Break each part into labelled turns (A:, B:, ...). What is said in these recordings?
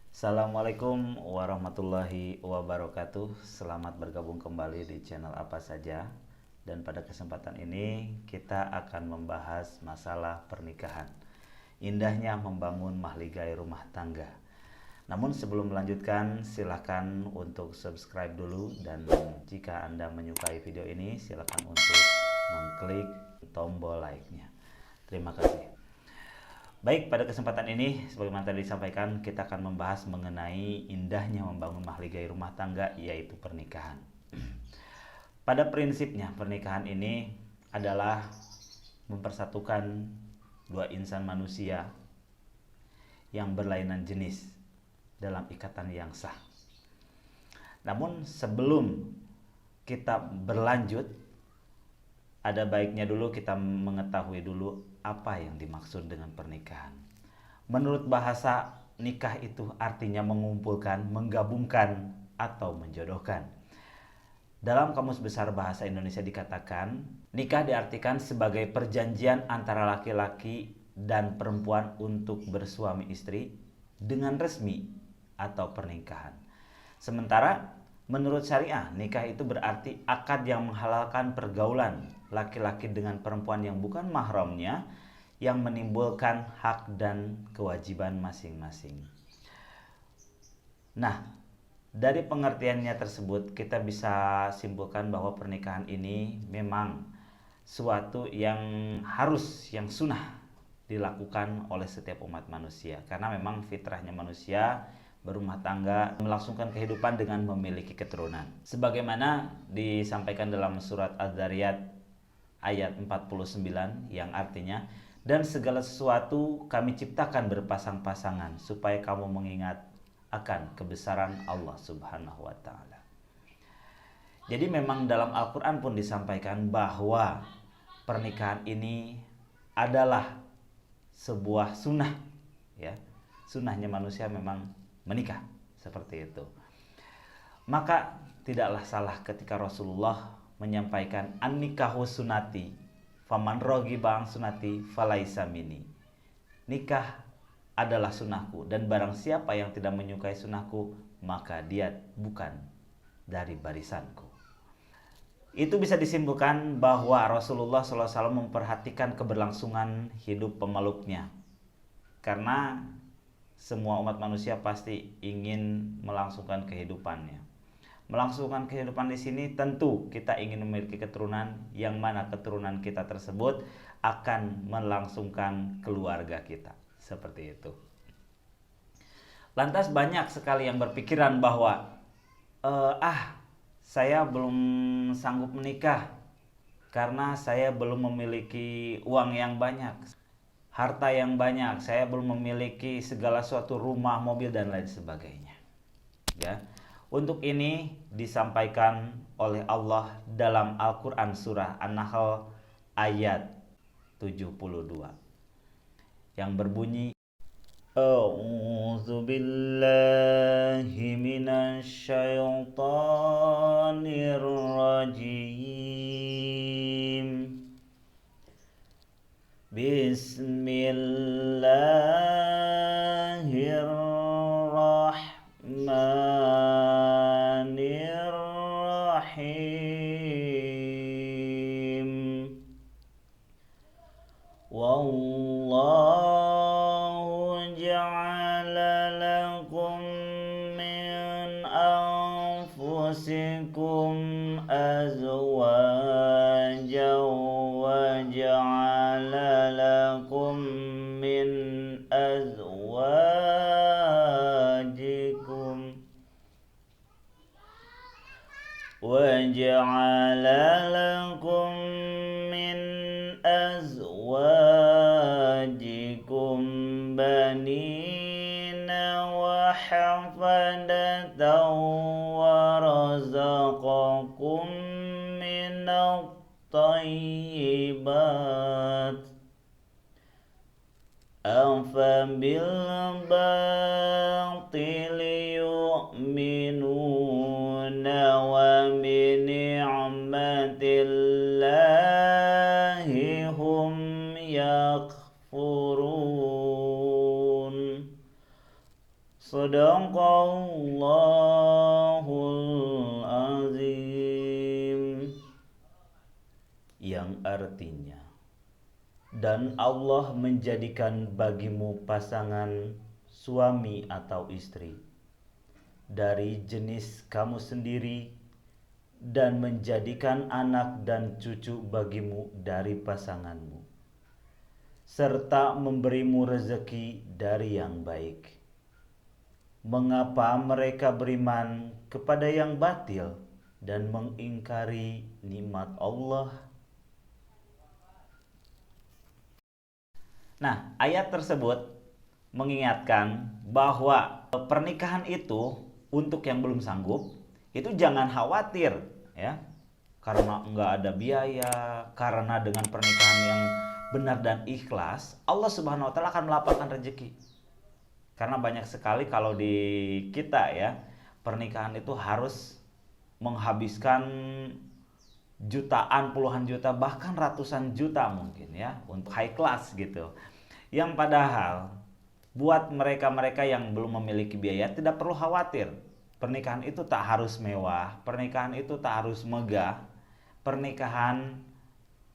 A: Assalamualaikum warahmatullahi wabarakatuh. Selamat bergabung kembali di channel Apa Saja. Dan pada kesempatan ini kita akan membahas masalah pernikahan. Indahnya membangun mahligai rumah tangga. Namun sebelum melanjutkan, silakan untuk subscribe dulu, dan jika Anda menyukai video ini silakan untuk mengklik tombol like-nya. Terima kasih. Baik, pada kesempatan ini sebagaimana tadi disampaikan, kita akan membahas mengenai indahnya membangun mahligai rumah tangga, yaitu pernikahan. Pada prinsipnya pernikahan ini adalah mempersatukan dua insan manusia yang berlainan jenis dalam ikatan yang sah. Namun sebelum kita berlanjut, ada baiknya dulu kita mengetahui dulu apa yang dimaksud dengan pernikahan. Menurut bahasa, nikah itu artinya mengumpulkan, menggabungkan, atau menjodohkan. Dalam Kamus Besar Bahasa Indonesia dikatakan, nikah diartikan sebagai perjanjian antara laki-laki dan perempuan untuk bersuami istri dengan resmi atau pernikahan. Sementara menurut syariah, nikah itu berarti akad yang menghalalkan pergaulan laki-laki dengan perempuan yang bukan mahramnya, yang menimbulkan hak dan kewajiban masing-masing. Nah, dari pengertiannya tersebut kita bisa simpulkan bahwa pernikahan ini memang suatu yang harus, yang sunnah dilakukan oleh setiap umat manusia, karena memang fitrahnya manusia berumah tangga, melangsungkan kehidupan dengan memiliki keturunan. Sebagaimana disampaikan dalam surat Az-Zariyat ayat 49 yang artinya, dan segala sesuatu kami ciptakan berpasang-pasangan supaya kamu mengingat akan kebesaran Allah Subhanahu wa taala. Jadi memang dalam Al-Qur'an pun disampaikan bahwa pernikahan ini adalah sebuah sunnah, ya. Sunnahnya manusia memang menikah, seperti itu. Maka tidaklah salah ketika Rasulullah menyampaikan an-nikahu sunnati faman raghiba an sunnati falaisa minni. Nikah adalah sunnahku, dan barang siapa yang tidak menyukai sunnahku maka dia bukan dari barisanku. Itu bisa disimpulkan bahwa Rasulullah SAW memperhatikan keberlangsungan hidup pemeluknya, karena semua umat manusia pasti ingin melangsungkan kehidupannya. Melangsungkan kehidupan di sini tentu kita ingin memiliki keturunan, yang mana keturunan kita tersebut akan melangsungkan keluarga kita. Seperti itu. Lantas banyak sekali yang berpikiran bahwa saya belum sanggup menikah karena saya belum memiliki uang yang banyak, harta yang banyak, saya belum memiliki segala suatu rumah, mobil, dan lain sebagainya. Ya. Untuk ini disampaikan oleh Allah dalam Al-Quran surah An-Nahl ayat 72 yang berbunyi, A'udzu billahi minasy syaithanir rajim. Bismillahirrahmanirrahim. Wallahu ja'ala lakum min anfusikum azwajan wa ja'ala lakum min azwajikum وَجَعَلَ لَكُم مِّنْ أَزْوَاجِكُم بَنِينَ وَحَفَدَةً وَرَزَقَكُم مِّنَ الطَّيِّبَاتِ أَفَبِالْبَاطِلِ يُؤْمِنُونَ وَبِنِعْمَةِ اللَّهِ هُمْ يَكْفُرُونَ. Shadaqallahul azim. Yang artinya, dan Allah menjadikan bagimu pasangan suami atau istri dari jenis kamu sendiri, dan menjadikan anak dan cucu bagimu dari pasanganmu, serta memberimu rezeki dari yang baik. Mengapa mereka beriman kepada yang batil dan mengingkari nikmat Allah? Nah, ayat tersebut mengingatkan bahwa pernikahan itu untuk yang belum sanggup itu jangan khawatir ya, karena nggak ada biaya, karena dengan pernikahan yang benar dan ikhlas Allah Subhanahu wa taala akan melapangkan rezeki. Karena banyak sekali kalau di kita ya, pernikahan itu harus menghabiskan jutaan, puluhan juta, bahkan ratusan juta mungkin ya untuk high class gitu. Yang padahal buat mereka-mereka yang belum memiliki biaya tidak perlu khawatir. Pernikahan itu tak harus mewah, pernikahan itu tak harus megah. Pernikahan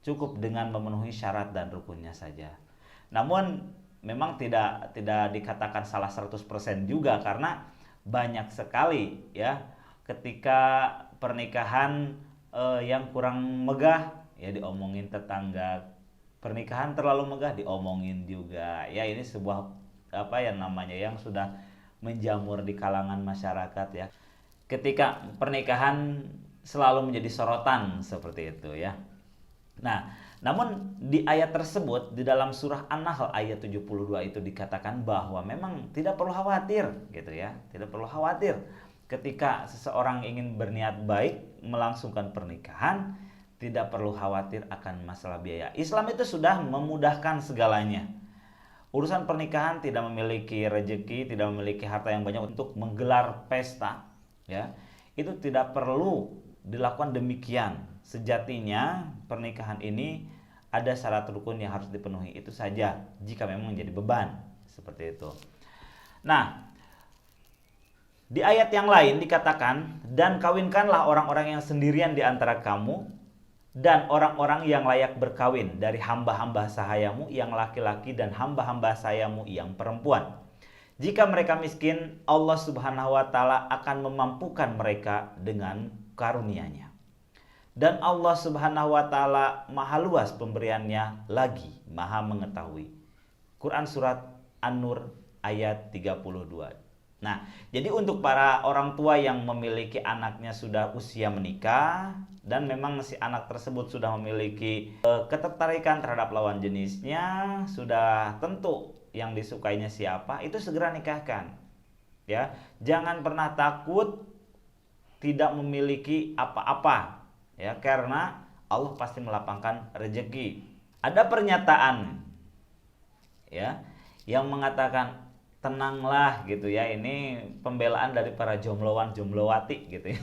A: cukup dengan memenuhi syarat dan rukunnya saja. Namun memang tidak dikatakan salah 100% juga, karena banyak sekali ya ketika pernikahan yang kurang megah ya diomongin tetangga, pernikahan terlalu megah diomongin juga ya. Ini sebuah apa yang namanya yang sudah menjamur di kalangan masyarakat ya, ketika pernikahan selalu menjadi sorotan seperti itu ya. Nah, namun di ayat tersebut di dalam surah An-Nahl ayat 72 itu dikatakan bahwa memang tidak perlu khawatir gitu ya. Tidak perlu khawatir ketika seseorang ingin berniat baik melangsungkan pernikahan, tidak perlu khawatir akan masalah biaya. Islam itu sudah memudahkan segalanya. Urusan pernikahan tidak memiliki rezeki, tidak memiliki harta yang banyak untuk menggelar pesta ya. Itu tidak perlu dilakukan demikian. Sejatinya pernikahan ini ada syarat rukun yang harus dipenuhi, itu saja jika memang menjadi beban seperti itu. Nah, di ayat yang lain dikatakan, dan kawinkanlah orang-orang yang sendirian di antara kamu dan orang-orang yang layak berkawin dari hamba-hamba sahayamu yang laki-laki dan hamba-hamba sahayamu yang perempuan. Jika mereka miskin, Allah Subhanahu wa taala akan memampukan mereka dengan karunia-Nya. Dan Allah Subhanahu wa taala maha luas pemberiannya lagi maha mengetahui. Quran surat An-Nur ayat 32. Nah, jadi untuk para orang tua yang memiliki anaknya sudah usia menikah dan memang si anak tersebut sudah memiliki ketertarikan terhadap lawan jenisnya, sudah tentu yang disukainya siapa, itu segera nikahkan. Ya, jangan pernah takut tidak memiliki apa-apa. Ya, karena Allah pasti melapangkan rezeki. Ada pernyataan ya yang mengatakan tenanglah gitu ya, ini pembelaan dari para jombloan jomblowati gitu ya.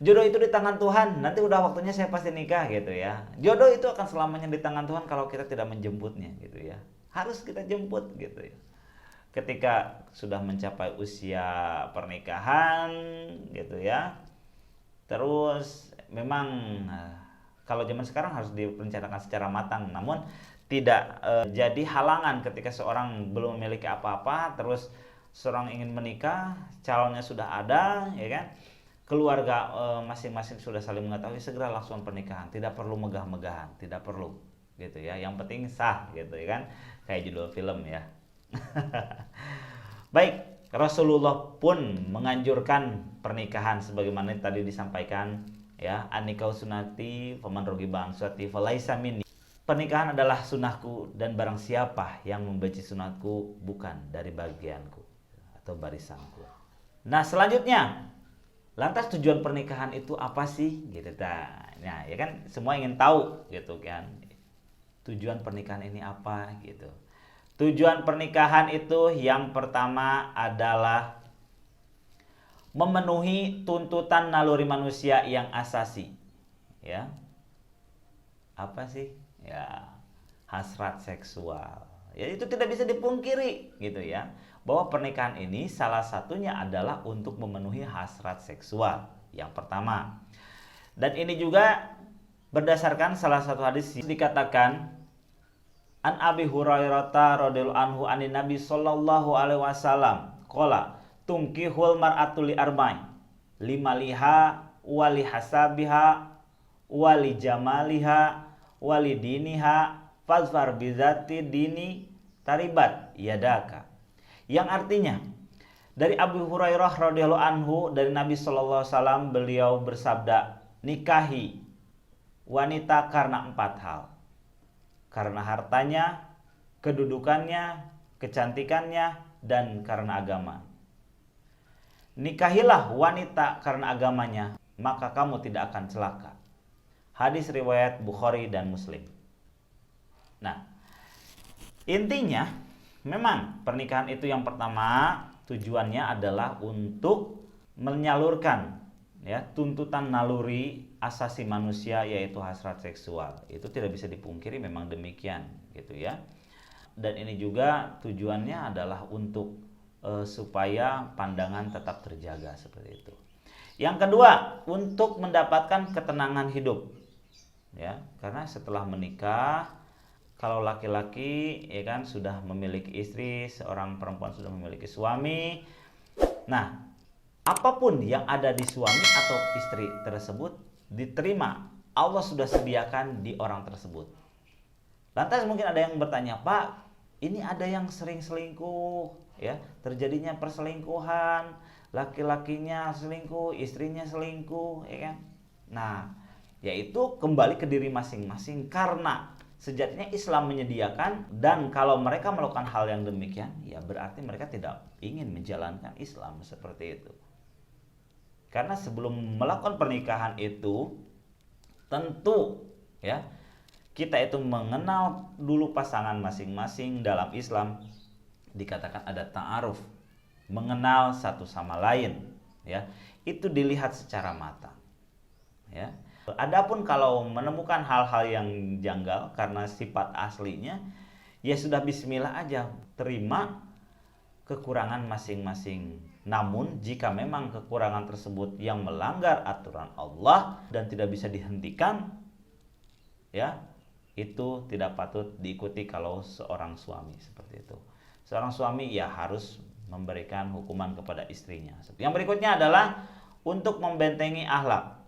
A: Jodoh itu di tangan Tuhan, nanti udah waktunya saya pasti nikah gitu ya. Jodoh itu akan selamanya di tangan Tuhan kalau kita tidak menjemputnya gitu ya. Harus kita jemput gitu ya. Ketika sudah mencapai usia pernikahan gitu ya. Terus memang kalau zaman sekarang harus direncanakan secara matang, namun tidak jadi halangan ketika seorang belum memiliki apa-apa, terus seorang ingin menikah, calonnya sudah ada, ya kan? Keluarga masing-masing sudah saling mengetahui, segera langsung pernikahan, tidak perlu megah-megahan, tidak perlu, gitu ya. Yang penting sah, gitu ya kan? Kayak judul film ya. Baik, Rasulullah pun menganjurkan pernikahan sebagaimana tadi disampaikan ya, anikau sunati faman rogiba an sunnati falaisa minni. Pernikahan adalah sunahku dan barang siapa yang membenci sunahku bukan dari bagianku atau barisanku. Nah, selanjutnya, lantas tujuan pernikahan itu apa sih? Gitu. Nah, ya kan semua ingin tahu gitu kan. Tujuan pernikahan ini apa gitu. Tujuan pernikahan itu yang pertama adalah memenuhi tuntutan naluri manusia yang asasi. Ya. Apa sih? Ya, hasrat seksual Ya, itu tidak bisa dipungkiri gitu ya. Bahwa pernikahan ini salah satunya adalah untuk memenuhi hasrat seksual. Yang pertama. Dan ini juga berdasarkan salah satu hadis dikatakan An Abi Hurairah radhiyallahu anhu anin Nabi sallallahu alaihi wasallam qala tunkihul mar'atu li arba'in limaliha wali hasabiha wali jamaliha wali diniha fazfar bizati dini taribat yadaka, yang artinya dari Abu Hurairah radhiyallahu anhu dari Nabi sallallahu alaihi wasallam, beliau bersabda, nikahi wanita karena 4 hal. Karena hartanya, kedudukannya, kecantikannya, dan karena agama. Nikahilah wanita karena agamanya, maka kamu tidak akan celaka. Hadis riwayat Bukhari dan Muslim. Nah, intinya memang pernikahan itu yang pertama tujuannya adalah untuk menyalurkan ya tuntutan naluri asasi manusia, yaitu hasrat seksual. Itu tidak bisa dipungkiri, memang demikian gitu ya. Dan ini juga tujuannya adalah untuk supaya pandangan tetap terjaga seperti itu. Yang kedua, untuk mendapatkan ketenangan hidup ya, karena setelah menikah, kalau laki-laki ya kan sudah memiliki istri, seorang perempuan sudah memiliki suami. Nah, apapun yang ada di suami atau istri tersebut diterima, Allah sudah sediakan di orang tersebut. Lantas mungkin ada yang bertanya, Pak, ini ada yang sering selingkuh, ya, terjadinya perselingkuhan, laki-lakinya selingkuh, istrinya selingkuh, ya kan? Nah, yaitu kembali ke diri masing-masing, karena sejatinya Islam menyediakan, dan kalau mereka melakukan hal yang demikian, ya berarti mereka tidak ingin menjalankan Islam seperti itu. Karena sebelum melakukan pernikahan itu, tentu ya kita itu mengenal dulu pasangan masing-masing. Dalam Islam dikatakan ada ta'aruf, mengenal satu sama lain, ya. Itu dilihat secara mata, ya. Adapun kalau menemukan hal-hal yang janggal karena sifat aslinya, ya sudah bismillah aja, terima kekurangan masing-masing. Namun jika memang kekurangan tersebut yang melanggar aturan Allah dan tidak bisa dihentikan, ya, itu tidak patut diikuti kalau seorang suami seperti itu. Seorang suami ya harus memberikan hukuman kepada istrinya. Yang berikutnya adalah untuk membentengi akhlak.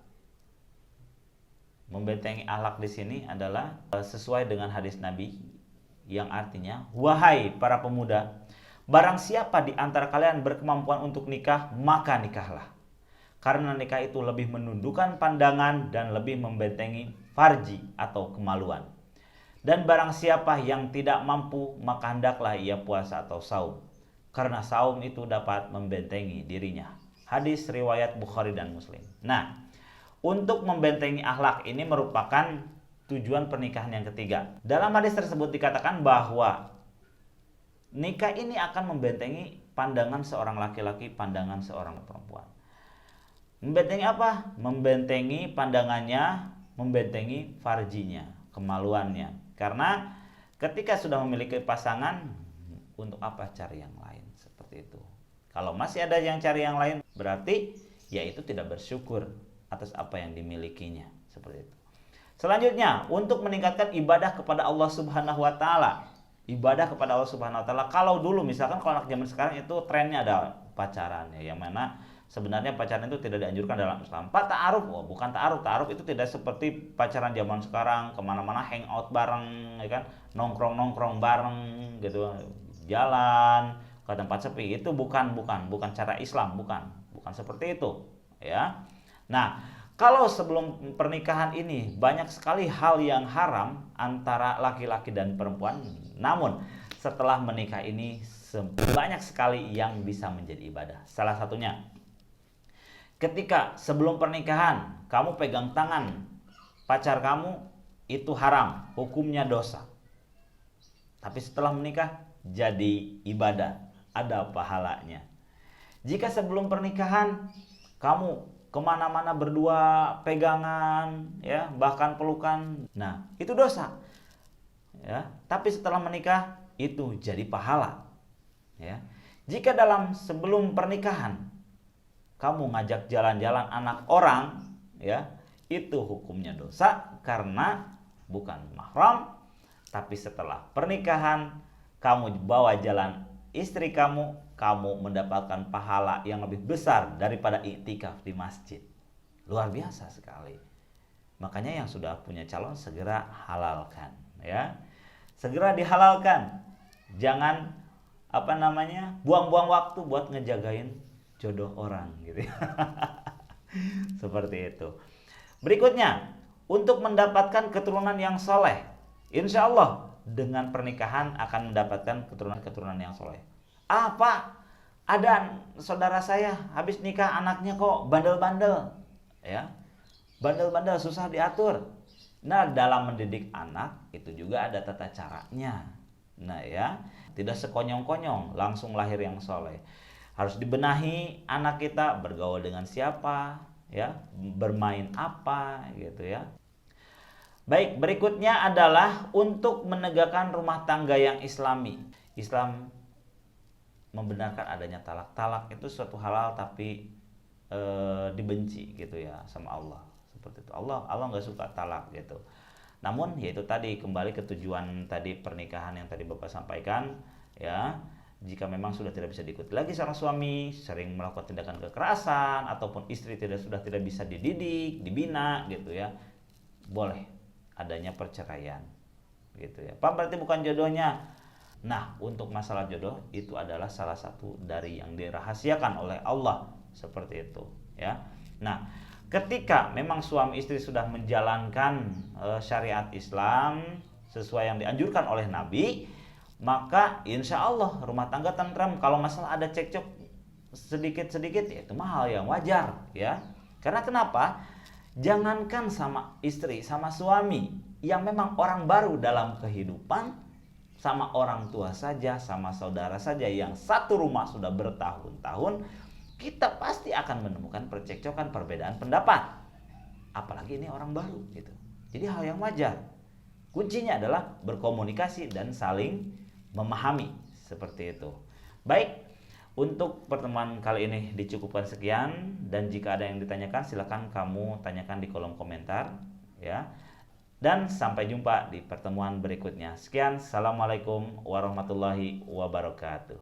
A: Membentengi akhlak di sini adalah sesuai dengan hadis Nabi yang artinya, wahai para pemuda, barang siapa di antara kalian berkemampuan untuk nikah, maka nikahlah. Karena nikah itu lebih menundukkan pandangan dan lebih membentengi farji atau kemaluan. Dan barang siapa yang tidak mampu, maka hendaklah ia puasa atau saum. Karena saum itu dapat membentengi dirinya. Hadis riwayat Bukhari dan Muslim. Nah, untuk membentengi akhlak ini merupakan tujuan pernikahan yang ketiga. Dalam hadis tersebut dikatakan bahwa nikah ini akan membentengi pandangan seorang laki-laki, pandangan seorang perempuan. Membentengi apa? Membentengi pandangannya, membentengi farjinya, kemaluannya. Karena ketika sudah memiliki pasangan, untuk apa cari yang lain? Seperti itu. Kalau masih ada yang cari yang lain, berarti ya itu tidak bersyukur atas apa yang dimilikinya, seperti itu. Selanjutnya, untuk meningkatkan ibadah kepada Allah Subhanahu wa taala. Ibadah kepada Allah Subhanahu wa taala. Kalau dulu misalkan kalau anak zaman sekarang itu trennya ada pacaran ya, yang mana sebenarnya pacaran itu tidak dianjurkan dalam Islam. Pak, ta'aruf, oh, bukan ta'aruf. Ta'aruf itu tidak seperti pacaran zaman sekarang, kemana-mana hangout bareng, ya kan, nongkrong bareng gitu, jalan ke tempat sepi. Itu bukan cara Islam, bukan seperti itu, ya. Nah, kalau sebelum pernikahan ini banyak sekali hal yang haram antara laki-laki dan perempuan, namun setelah menikah ini banyak sekali yang bisa menjadi ibadah. Salah satunya, ketika sebelum pernikahan kamu pegang tangan pacar kamu, itu haram, hukumnya dosa. Tapi setelah menikah jadi ibadah, ada pahalanya. Jika sebelum pernikahan kamu kemana-mana berdua pegangan, ya, bahkan pelukan, nah itu dosa, ya. Tapi setelah menikah itu jadi pahala. Ya. Jika dalam sebelum pernikahan kamu ngajak jalan-jalan anak orang, ya, itu hukumnya dosa karena bukan mahram. Tapi setelah pernikahan kamu bawa jalan istri kamu, kamu mendapatkan pahala yang lebih besar daripada iktikaf di masjid. Luar biasa sekali. Makanya yang sudah punya calon segera halalkan, ya. Segera dihalalkan. Jangan buang-buang waktu buat ngejagain jodoh orang gitu ya. Seperti itu. Berikutnya, untuk mendapatkan keturunan yang soleh, insya Allah dengan pernikahan akan mendapatkan keturunan yang soleh. Pak, ada saudara saya habis nikah anaknya kok bandel-bandel, ya, bandel-bandel susah diatur. Nah, dalam mendidik anak itu juga ada tata caranya. Nah, ya, tidak sekonyong-konyong langsung lahir yang soleh. Harus dibenahi anak kita bergaul dengan siapa, ya, bermain apa gitu ya. Baik, berikutnya adalah untuk menegakkan rumah tangga yang islami. Islam membenarkan adanya talak. Talak itu suatu halal tapi dibenci gitu ya sama Allah. Seperti itu. Allah nggak suka talak gitu. Namun yaitu tadi kembali ke tujuan tadi pernikahan yang tadi Bapak sampaikan, ya. Jika memang sudah tidak bisa diikuti lagi seorang suami, sering melakukan tindakan kekerasan ataupun istri sudah tidak bisa dididik, dibina gitu ya. Boleh adanya perceraian gitu ya. Pak, berarti bukan jodohnya. Nah, untuk masalah jodoh itu adalah salah satu dari yang dirahasiakan oleh Allah, seperti itu ya. Nah, ketika memang suami istri sudah menjalankan syariat Islam sesuai yang dianjurkan oleh Nabi, maka insya Allah rumah tangga tentram. Kalau masalah ada cekcok sedikit-sedikit, ya itu hal yang wajar ya. Karena kenapa? Jangankan sama istri, sama suami yang memang orang baru dalam kehidupan, sama orang tua saja, sama saudara saja yang satu rumah sudah bertahun-tahun, kita pasti akan menemukan percekcokan, perbedaan pendapat. Apalagi ini orang baru gitu. Jadi hal yang wajar. Kuncinya adalah berkomunikasi dan saling memahami, seperti itu. Baik, untuk pertemuan kali ini dicukupkan sekian, dan jika ada yang ditanyakan silakan kamu tanyakan di kolom komentar ya. Dan sampai jumpa di pertemuan berikutnya. Sekian, assalamualaikum warahmatullahi wabarakatuh.